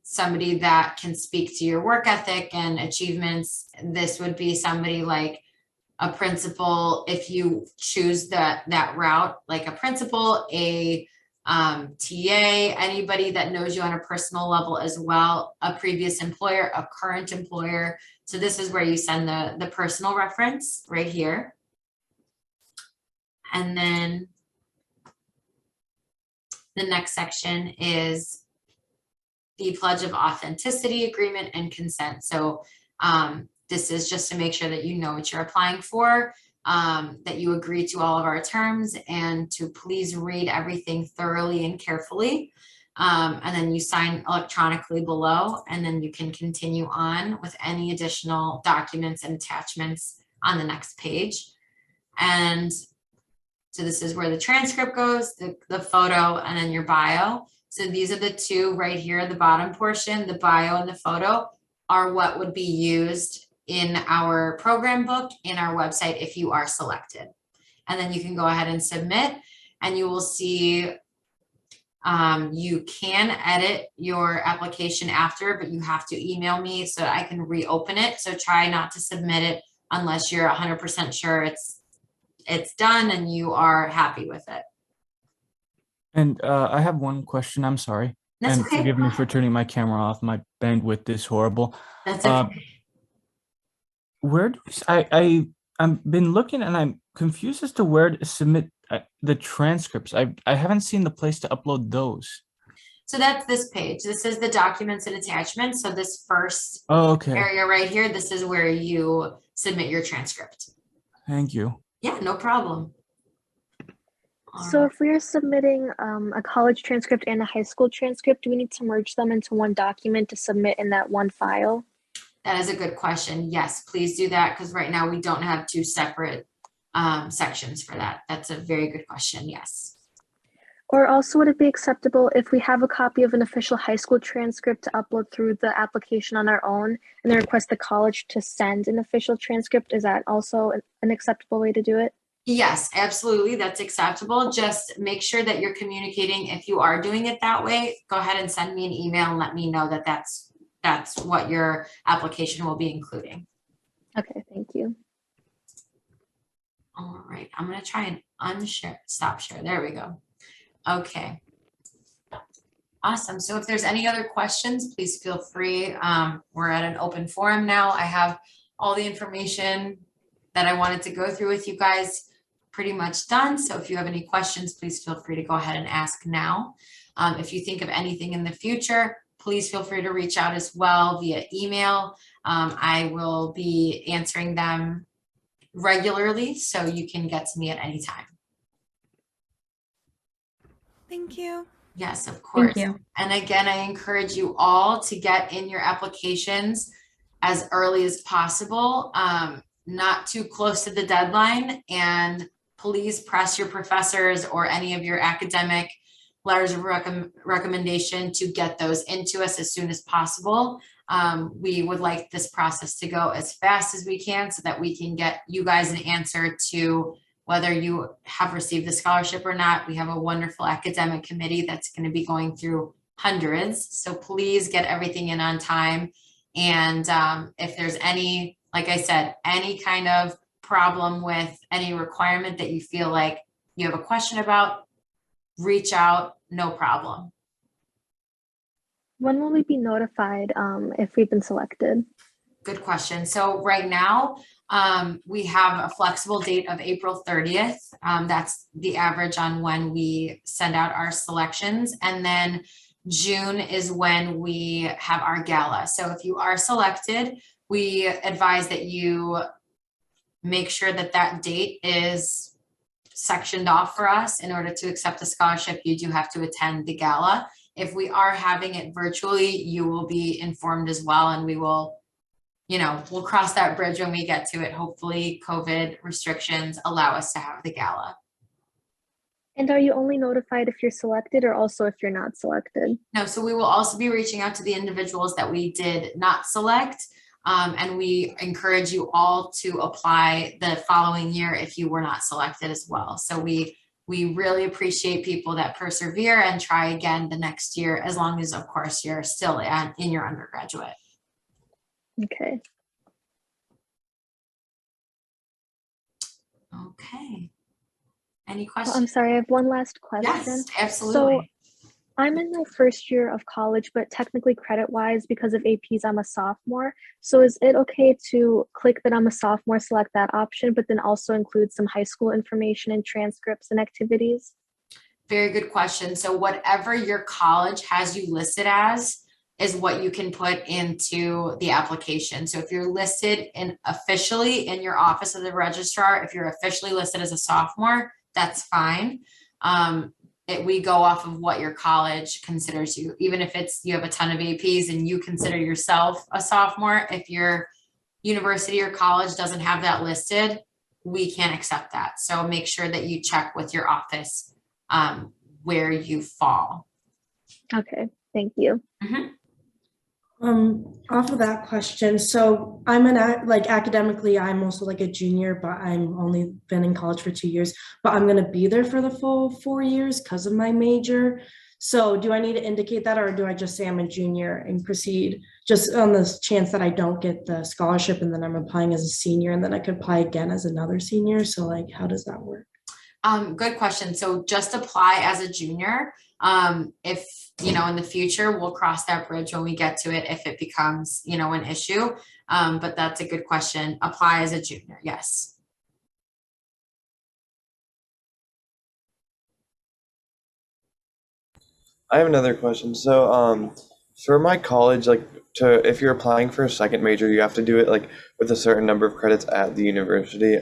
A: somebody that can speak to your work ethic and achievements. This would be somebody like a principal, if you choose that route, like a principal, a TA, anybody that knows you on a personal level as well, a previous employer, a current employer. So this is where you send the personal reference right here. And then the next section is the Pledge of Authenticity, Agreement, and Consent. So this is just to make sure that you know what you're applying for, that you agree to all of our terms, and to please read everything thoroughly and carefully. And then you sign electronically below, and then you can continue on with any additional documents and attachments on the next page. And so this is where the transcript goes, the photo, and then your bio. So these are the two right here, the bottom portion, the bio and the photo are what would be used in our program book, in our website, if you are selected. And then you can go ahead and submit, and you will see you can edit your application after, but you have to email me so I can reopen it. So try not to submit it unless you're 100% sure it's done and you are happy with it.
C: And I have one question. I'm sorry.
A: That's
C: and
A: okay.
C: Forgive me for turning my camera off. My bandwidth is horrible.
A: That's okay.
C: Where do I've been looking and I'm confused as to where to submit the transcripts. I haven't seen the place to upload those.
A: So that's this page. This is the documents and attachments. So this first
C: okay.
A: area right here, this is where you submit your transcript.
C: Thank you.
A: Yeah, no problem.
D: So if we are submitting a college transcript and a high school transcript, do we need to merge them into one document to submit in that one file?
A: That is a good question. Yes, please do that, because right now we don't have two separate sections for that. That's a very good question. Yes.
D: Or also, would it be acceptable if we have a copy of an official high school transcript to upload through the application on our own and then request the college to send an official transcript? Is that also an acceptable way to do it?
A: Yes, absolutely. That's acceptable. Just make sure that you're communicating. If you are doing it that way, go ahead and send me an email and let me know that that's what your application will be including.
D: Okay, thank you.
A: All right, I'm going to try and stop share. There we go. Okay. Awesome. So if there's any other questions, please feel free. We're at an open forum now. I have all the information that I wanted to go through with you guys pretty much done. So if you have any questions, please feel free to go ahead and ask now. If you think of anything in the future, please feel free to reach out as well via email. I will be answering them regularly, so you can get to me at any time.
K: Thank you.
A: Yes, of course.
E: Thank you.
A: And again, I encourage you all to get in your applications as early as possible, not too close to the deadline, and please press your professors or any of your academic letters of recommendation to get those into us as soon as possible. We would like this process to go as fast as we can so that we can get you guys an answer to whether you have received the scholarship or not. We have a wonderful academic committee that's going to be going through hundreds. So please get everything in on time. And if there's any, like I said, any kind of problem with any requirement that you feel like you have a question about, reach out, no problem.
D: When will we be notified if we've been selected?
A: Good question. So right now, we have a flexible date of April 30th. That's the average on when we send out our selections. And then June is when we have our gala. So if you are selected, we advise that you make sure that that date is sectioned off for us. In order to accept the scholarship, you do have to attend the gala. If we are having it virtually, you will be informed as well, and we will, we'll cross that bridge when we get to it. Hopefully COVID restrictions allow us to have the gala.
D: And are you only notified if you're selected or also if you're not selected?
A: No, so we will also be reaching out to the individuals that we did not select. And we encourage you all to apply the following year if you were not selected as well. So we really appreciate people that persevere and try again the next year, as long as, of course, you're still in your undergraduate.
D: Okay.
A: Okay. Any
D: Oh,
A: questions?
D: I'm sorry, I have one last question.
A: Yes, absolutely.
D: So I'm in my first year of college, but technically credit-wise, because of APs, I'm a sophomore. So is it okay to click that I'm a sophomore, select that option, but then also include some high school information and transcripts and activities?
A: Very good question. So whatever your college has you listed as is what you can put into the application. So if you're listed officially in your office of the registrar, if you're officially listed as a sophomore, that's fine. We go off of what your college considers you. Even if you have a ton of APs and you consider yourself a sophomore, if your university or college doesn't have that listed, we can't accept that. So make sure that you check with your office where you fall.
D: Okay, thank you.
A: Mm-hmm.
L: Off of that question, so I'm academically, I'm also like a junior, but I'm only been in college for 2 years, but I'm gonna be there for the full 4 years because of my major. So do I need to indicate that, or do I just say I'm a junior and proceed just on the chance that I don't get the scholarship and then I'm applying as a senior and then I could apply again as another senior? So like, how does that work?
A: Good question. So just apply as a junior. If, in the future, we'll cross that bridge when we get to it, if it becomes, an issue. But that's a good question. Apply as a junior. Yes.
N: I have another question. So, for my college, if you're applying for a second major, you have to do it like with a certain number of credits at the university.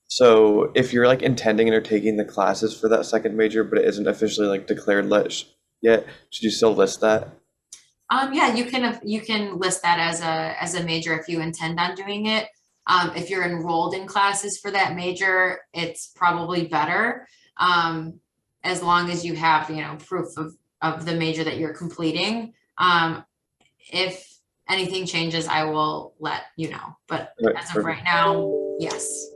N: So if you're like intending and are taking the classes for that second major, but it isn't officially like declared yet, should you still list that?
A: Yeah, you can list that as a major if you intend on doing it. If you're enrolled in classes for that major, it's probably better, as long as you have, proof of the major that you're completing. If anything changes, I will let you know. But
N: Right,
A: as of
N: perfect.
A: right now, yes.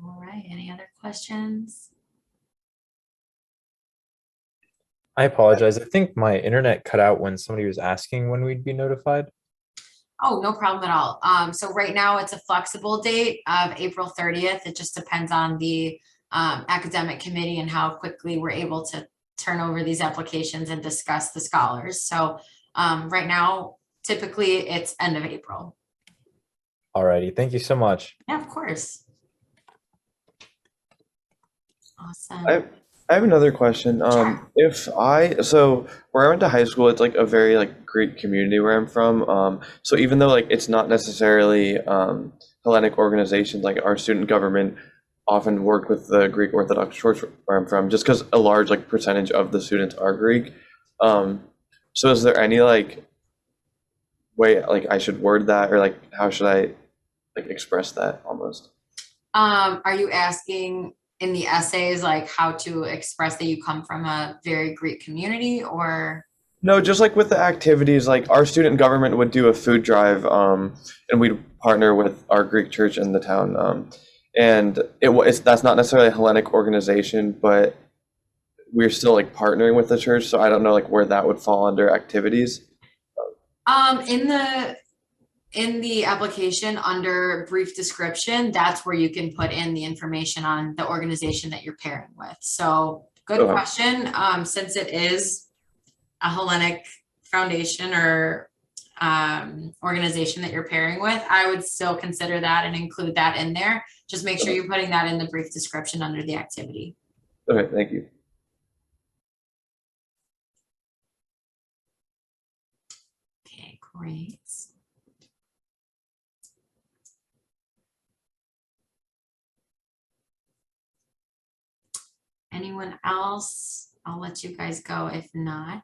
A: All right, any other questions?
G: I apologize. I think my internet cut out when somebody was asking when we'd be notified.
A: Oh, no problem at all. So right now it's a flexible date of April 30th. It just depends on the academic committee and how quickly we're able to turn over these applications and discuss the scholars. So right now, typically it's end of April.
G: Alrighty, thank you so much.
A: Yeah, of course. Awesome.
N: I have another question. So where I went to high school, it's like a very like Greek community where I'm from. So even though like it's not necessarily Hellenic organizations, like our student government often worked with the Greek Orthodox Church where I'm from, just because a large like percentage of the students are Greek. So is there any like way like I should word that, or like how should I like express that almost?
A: Are you asking in the essays like how to express that you come from a very Greek community, or?
N: No, just like with the activities, like our student government would do a food drive, and we'd partner with our Greek church in the town. And that's not necessarily a Hellenic organization, but we're still like partnering with the church. So I don't know like where that would fall under activities.
A: In the application under brief description, that's where you can put in the information on the organization that you're pairing with. So good question. Since it is a Hellenic foundation or organization that you're pairing with, I would still consider that and include that in there. Just make sure you're putting that in the brief description under the activity.
N: Okay, thank you.
A: Great. Anyone else? I'll let you guys go if not.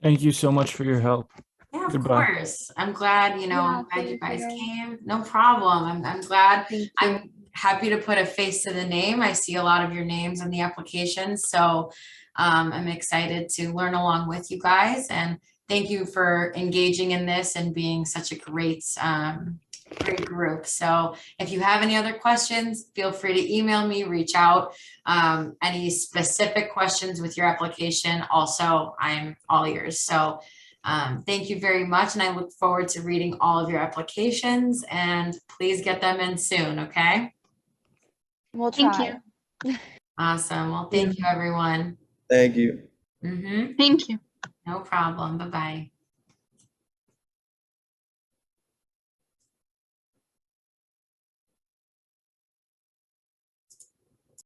C: Thank you so much for your help.
A: Yeah, of
C: Goodbye.
A: course. I'm glad,
B: Yeah,
A: I'm glad you
B: thank
A: guys
B: you.
A: came. No problem. I'm glad.
J: Thank you.
A: I'm happy to put a face to the name. I see a lot of your names in the application, so I'm excited to learn along with you guys. And thank you for engaging in this and being such a great group. So if you have any other questions, feel free to email me, reach out. Any specific questions with your application, also, I'm all ears. So thank you very much. And I look forward to reading all of your applications, and please get them in soon. Okay.
J: We'll
B: Thank
J: try.
B: you.
A: Awesome. Well, thank you, everyone.
N: Thank you.
A: Mm-hmm.
B: Thank you.
A: No problem. Bye-bye.